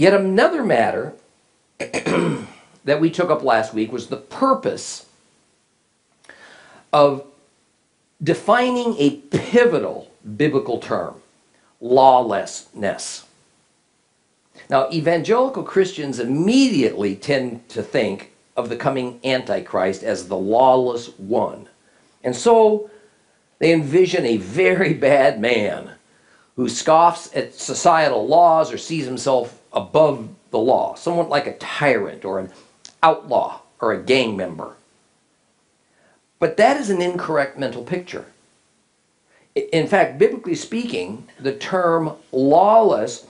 Yet another matter that we took up last week was the purpose of defining a pivotal biblical term, lawlessness. Now, evangelical Christians immediately tend to think of the coming Antichrist as the lawless one. And so they envision a very bad man who scoffs at societal laws or sees himself above the law, somewhat like a tyrant or an outlaw or a gang member. But that is an incorrect mental picture. In fact, biblically speaking, the term lawless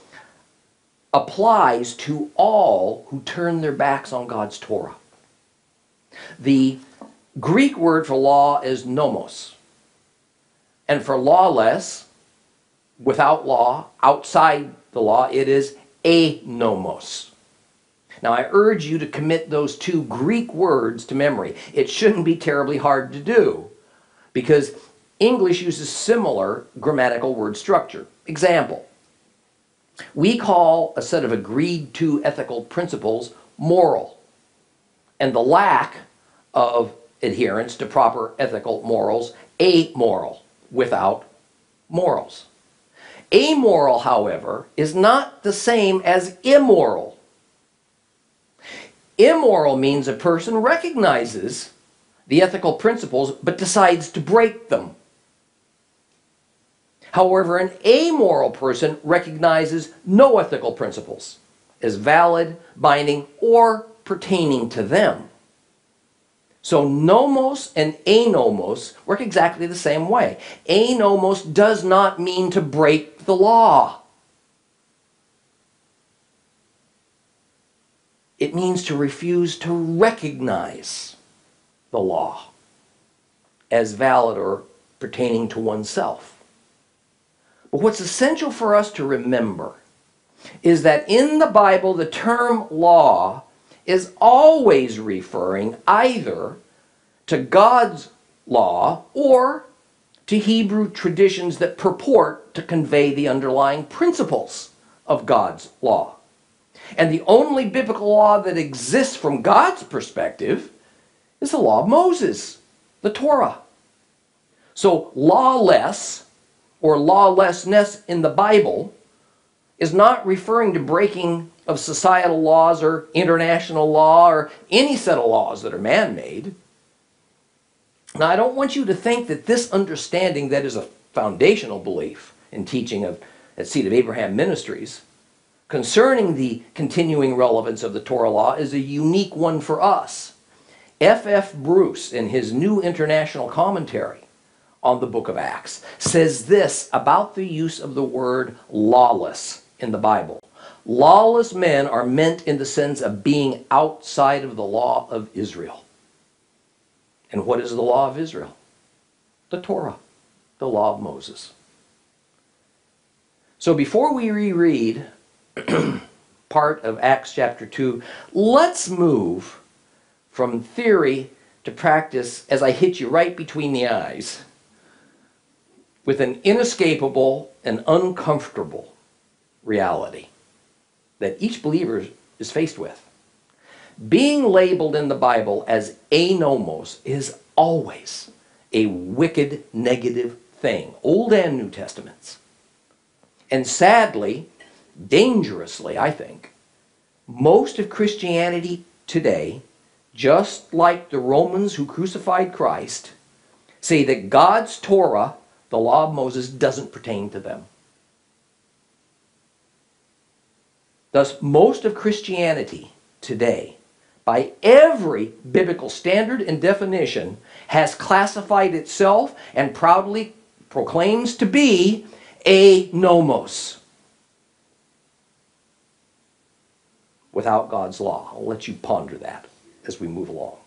applies to all who turn their backs on God's Torah. The Greek word for law is nomos. And for lawless, without law, outside the law, it is anomos. Now, I urge you to commit those two Greek words to memory. It shouldn't be terribly hard to do, because English uses similar grammatical word structure. Example, we call a set of agreed to ethical principles moral, and the lack of adherence to proper ethical morals amoral, without morals. Amoral, however, is not the same as immoral. Immoral means a person recognizes the ethical principles but decides to break them. However, an amoral person recognizes no ethical principles as valid, binding, or pertaining to them. So nomos and anomos work exactly the same way. Anomos does not mean to break the law. It means to refuse to recognize the law as valid or pertaining to oneself. But what's essential for us to remember is that in the Bible, the term law is always referring either to God's law or to Hebrew traditions that purport to convey the underlying principles of God's law. And the only biblical law that exists from God's perspective is the law of Moses, the Torah. So lawless or lawlessness in the Bible is not referring to breaking of societal laws or international law or any set of laws that are man-made. Now, I don't want you to think that this understanding that is a foundational belief in teaching at Seed of Abraham Ministries concerning the continuing relevance of the Torah law is a unique one for us. F. Bruce, in his New International Commentary on the book of Acts, says this about the use of the word lawless in the Bible. Lawless men are meant in the sense of being outside of the law of Israel. And what is the law of Israel? The Torah, the law of Moses. So before we reread part of Acts chapter 2, let's move from theory to practice as I hit you right between the eyes with an inescapable and uncomfortable reality that each believer is faced with. Being labeled in the Bible as anomos is always a wicked, negative thing, Old and New Testaments. And sadly, dangerously, I think, most of Christianity today, just like the Romans who crucified Christ, say that God's Torah, the law of Moses, doesn't pertain to them. Thus, most of Christianity today, by every biblical standard and definition, has classified itself and proudly proclaims to be anomos, without God's law. I'll let you ponder that as we move along.